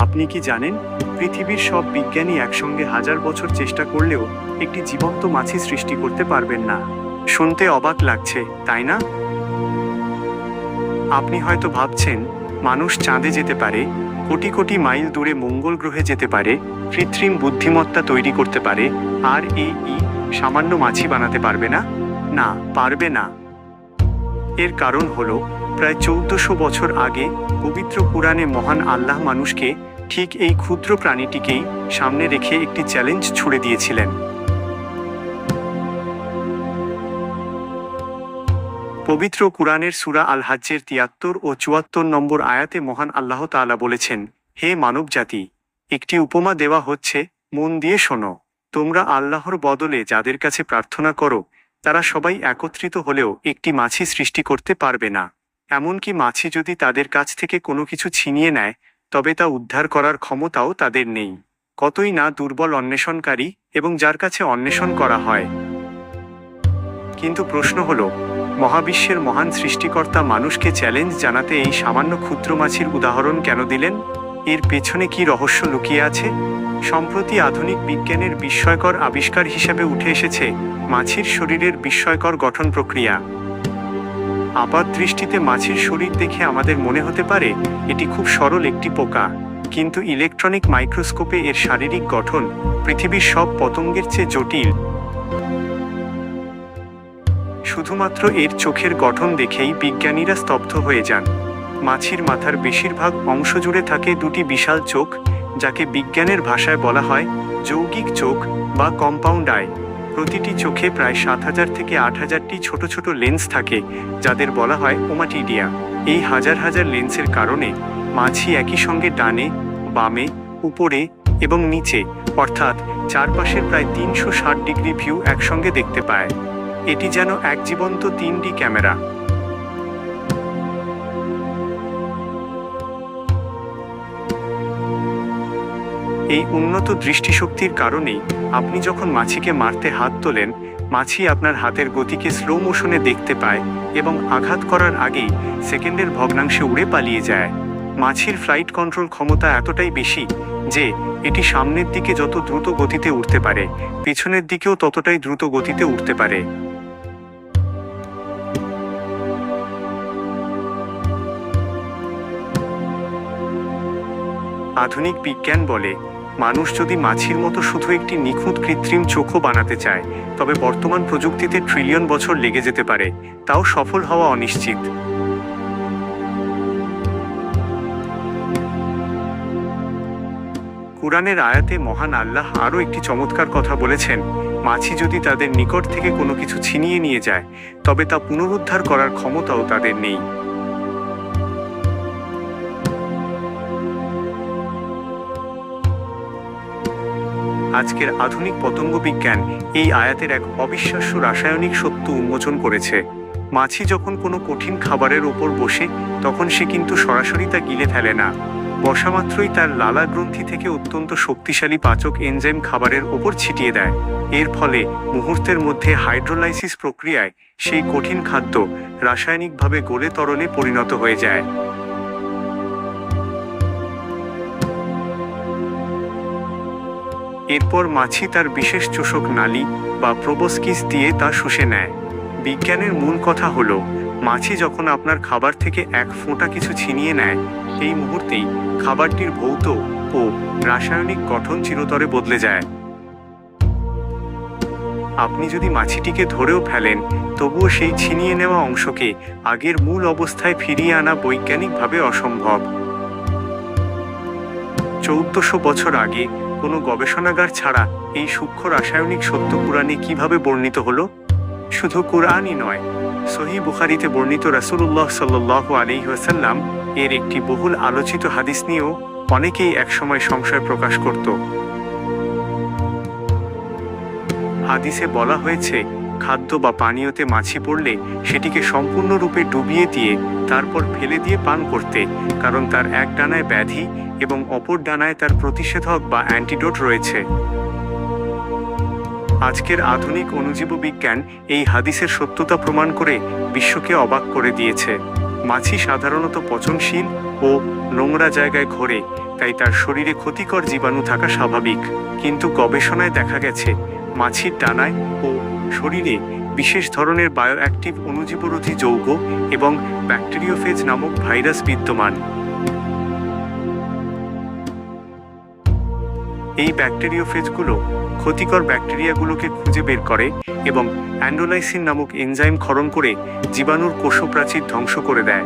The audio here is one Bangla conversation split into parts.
আপনি কি জানেন, পৃথিবীর সব বিজ্ঞানী একসঙ্গে হাজার বছর চেষ্টা করলেও একটি জীবন্ত মাছি সৃষ্টি করতে পারবেন না। শুনতে অবাক লাগছে, তাই না? আপনি হয়তো ভাবছেন, মানুষ চাঁদে যেতে পারে, কোটি কোটি মাইল দূরে মঙ্গল গ্রহে যেতে পারে, কৃত্রিম বুদ্ধিমত্তা তৈরি করতে পারে, আর এই সামান্য মাছি বানাতে পারবে না? না, পারবে না। এর কারণ হলো, প্রায় 1400 বছর আগে পবিত্র কুরআনে মহান আল্লাহ মানুষকে ঠিক এই ক্ষুদ্র প্রাণীটিকেই সামনে রেখে একটি চ্যালেঞ্জ ছুড়ে দিয়েছিলেন। পবিত্র কুরআনের সূরা আল হাজ্জের 73 ও 74 নম্বর আয়াতে মহান আল্লাহ তাআলা বলেছেন, হে মানবজাতি, একটি উপমা দেওয়া হচ্ছে, মন দিয়ে শোনো। তোমরা আল্লাহর বদলে যাদের কাছে প্রার্থনা করো, তারা সবাই একত্রিত হলেও একটি মাছি সৃষ্টি করতে পারবে না। এমনকি মাছি যদি তাদের কাছ থেকে কোনো কিছু ছিনিয়ে নেয়, তবে তা উদ্ধার করার ক্ষমতাও তাদের নেই। কতই না দুর্বল অন্বেষণকারী এবং যার কাছে অন্বেষণ করা হয়। কিন্তু প্রশ্ন হলো, মহাবিশ্বের মহান সৃষ্টিকর্তা মানুষকে চ্যালেঞ্জ জানাতে এই সামান্য ক্ষুদ্র মাছির উদাহরণ কেন দিলেন? এর পেছনে কি রহস্য লুকিয়ে আছে? সম্প্রতি আধুনিক বিজ্ঞানের বিস্ময়কর আবিষ্কার হিসেবে উঠে এসেছে মাছির শরীরের বিস্ময়কর গঠন প্রক্রিয়া। আপাত দৃষ্টিতে মাছির শরীর দেখে আমাদের মনে হতে পারে এটি খুব সরল একটি পোকা, কিন্তু ইলেকট্রনিক মাইক্রোস্কোপে এর শারীরিক গঠন পৃথিবীর সব পতঙ্গের চেয়ে জটিল। শুধুমাত্র এর চোখের গঠন দেখেই বিজ্ঞানীরা স্তব্ধ হয়ে যান। মাছির মাথার বেশিরভাগ অংশ জুড়ে থাকে দুটি বিশাল চোখ, যাকে বিজ্ঞানের ভাষায় বলা হয় যৌগিক চোখ বা কম্পাউন্ড আই। প্রতিটি চোখে প্রায় 7000 থেকে 8000টি ছোট ছোট লেন্স থাকে, যাদের বলা হয় ওমাটিডিয়া। এই হাজার হাজার লেন্সের কারণে মাছি একই সঙ্গে ডানে, বামে, উপরে এবং নিচে, অর্থাৎ চারপাশের প্রায় 360 ডিগ্রি ভিউ একসঙ্গে দেখতে পায়। এটি যেন এক জীবন্ত 3D ক্যামেরা। এই উন্নত দৃষ্টিশক্তির কারণেই আপনি যখন মাছিকে মারতে হাত তোলেন, মাছি আপনার হাতের গতিকে স্লো মোশনে দেখতে পায় এবং আঘাত করার আগেই সেকেন্ডের ভগ্নাংশে উড়ে পালিয়ে যায়। মাছির ফ্লাইট কন্ট্রোল ক্ষমতা এতটাই বেশি যে এটি সামনের দিকে যত দ্রুত গতিতে উঠতে পারে, পেছনের দিকেও ততটাই দ্রুত গতিতে উঠতে পারে। আধুনিক বিজ্ঞান বলে, মানুষ যদি মাছির মতো শুধু একটি নিখুঁত কৃত্রিম চোখও বানাতে চায়, তবে বর্তমান প্রযুক্তিতে ট্রিলিয়ন বছর লেগে যেতে পারে, তাও সফল হওয়া অনিশ্চিত। কুরআনের আয়াতে মহান আল্লাহ আরও একটি চমৎকার কথা বলেছেন, মাছি যদি তাদের নিকট থেকে কোনো কিছু ছিনিয়ে নিয়ে যায়, তবে তা পুনরুদ্ধার করার ক্ষমতাও তাদের নেই। আজকের আধুনিক পতঙ্গ বিজ্ঞান এই আয়াতের এক অবিশ্বাস্য রাসায়নিক সত্য উন্মোচন করেছে। মাছি যখন কোনো কঠিন খাবারের ওপর বসে, তখন সে কিন্তু সরাসরি তা গিলে ফেলে না। বসা মাত্রই তার লালা গ্রন্থি থেকে অত্যন্ত শক্তিশালী পাচক এনজাইম খাবারের ওপর ছিটিয়ে দেয়। এর ফলে মুহূর্তের মধ্যে হাইড্রোলাইসিস প্রক্রিয়ায় সেই কঠিন খাদ্য রাসায়নিকভাবে গলে তরলে পরিণত হয়ে যায়। এরপর মাছি তার বিশেষ চোষক নালী বা প্রোবস্কিস দিয়ে তা শুষে নেয়। বিজ্ঞানের মূল কথা হলো, মাছি যখন আপনার খাবার থেকে এক ফোঁটা কিছু ছিনিয়ে নেয়, এই মুহূর্তেই খাবারটির ভৌত ও রাসায়নিক গঠন চিরতরে বদলে যায়। আপনি যদি মাছিটিকে ধরেও ফেলেন, তবুও সেই ছিনিয়ে নেওয়া অংশকে আগের মূল অবস্থায় ফিরিয়ে আনা বৈজ্ঞানিকভাবে অসম্ভব। 1400 বছর আগে কোনো গবেষণাগার ছাড়া এই সূক্ষ্ম রাসায়নিক সত্য কুরআনে কিভাবে বর্ণিত হলো? শুধু কুরআনই নয়, সহিহ বুখারীতে বর্ণিত রাসূলুল্লাহ সাল্লাল্লাহু আলাইহি ওয়াসাল্লাম এর একটি বহুল আলোচিত হাদিস নিয়েও অনেকেই একসময় সংশয় প্রকাশ করত। হাদিসে বলা হয়েছে, খাদ্য বা পানীয়তে মাছি পড়লে সেটিকে সম্পূর্ণরূপে ডুবিয়ে দিয়ে তারপর ফেলে দিয়ে পান করতে, কারণ তার এক ডানায় ব্যাধি এবং অপর ডানায় তার প্রতিষেধক বা অ্যান্টিডোট রয়েছে। আজকের আধুনিক অণুজীব বিজ্ঞান এই হাদিসের সত্যতা প্রমাণ করে বিশ্বকে অবাক করে দিয়েছে। মাছি সাধারণত পচনশীল ও নোংরা জায়গায় ঘোরে, তাই তার শরীরে ক্ষতিকর জীবাণু থাকা স্বাভাবিক। কিন্তু গবেষণায় দেখা গেছে মাছির ডানায় ও শরীরে বিশেষ ধরনের বায়োঅ্যাক্টিভ অণুজীবরোধী যৌগ এবং ব্যাকটেরিওফেজ নামক ভাইরাস বিদ্যমান। এই ব্যাকটেরিওফেজগুলো ক্ষতিকর ব্যাকটেরিয়াগুলোকে খুঁজে বের করে এবং অ্যান্ডোলাইসিন নামক এনজাইম ক্ষরণ করে জীবাণুর কোষপ্রাচীর ধ্বংস করে দেয়।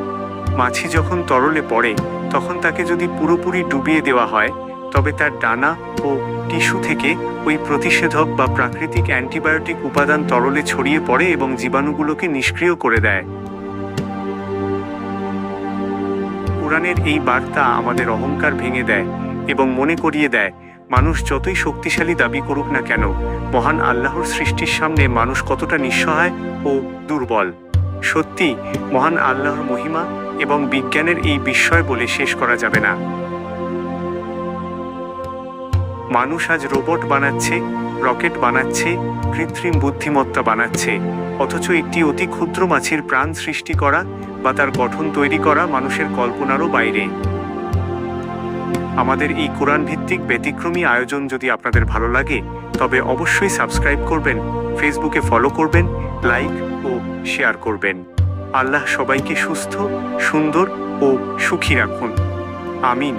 মাছি যখন তরলে পড়ে তখন তাকে যদি পুরোপুরি ডুবিয়ে দেওয়া হয় তবে তার ডানা ও টিস্যু থেকে ওই প্রতিষেধক বা প্রাকৃতিক অ্যান্টিবায়োটিক উপাদান তরলে ছড়িয়ে পড়ে এবং জীবাণুগুলোকে নিষ্ক্রিয় করে দেয়। কুরআনের এই বার্তা আমাদের অহংকার ভেঙে দেয় এবং মনে করিয়ে দেয় মানুষ যতই শক্তিশালী দাবি করুক না কেন, মহান আল্লাহর সৃষ্টির সামনে মানুষ কতটা নিঃসহায় ও দুর্বল। সত্যি মহান আল্লাহর মহিমা এবং বিজ্ঞানের এই বিস্ময় বলে শেষ করা যাবে না। মানুষ আজ রোবট বানাচ্ছে, রকেট বানাচ্ছে, কৃত্রিম বুদ্ধিমত্তা বানাচ্ছে, অথচ একটি অতি ক্ষুদ্র মাছির প্রাণ সৃষ্টি করা বা তার গঠন তৈরি করা মানুষের কল্পনারও বাইরে। আমাদের এই কোরআন ভিত্তিক ব্যতিক্রমী আয়োজন যদি আপনাদের ভালো লাগে তবে অবশ্যই সাবস্ক্রাইব করবেন, ফেসবুকে ফলো করবেন, লাইক ও শেয়ার করবেন। আল্লাহ সবাইকে সুস্থ, সুন্দর ও সুখী রাখুন। আমিন।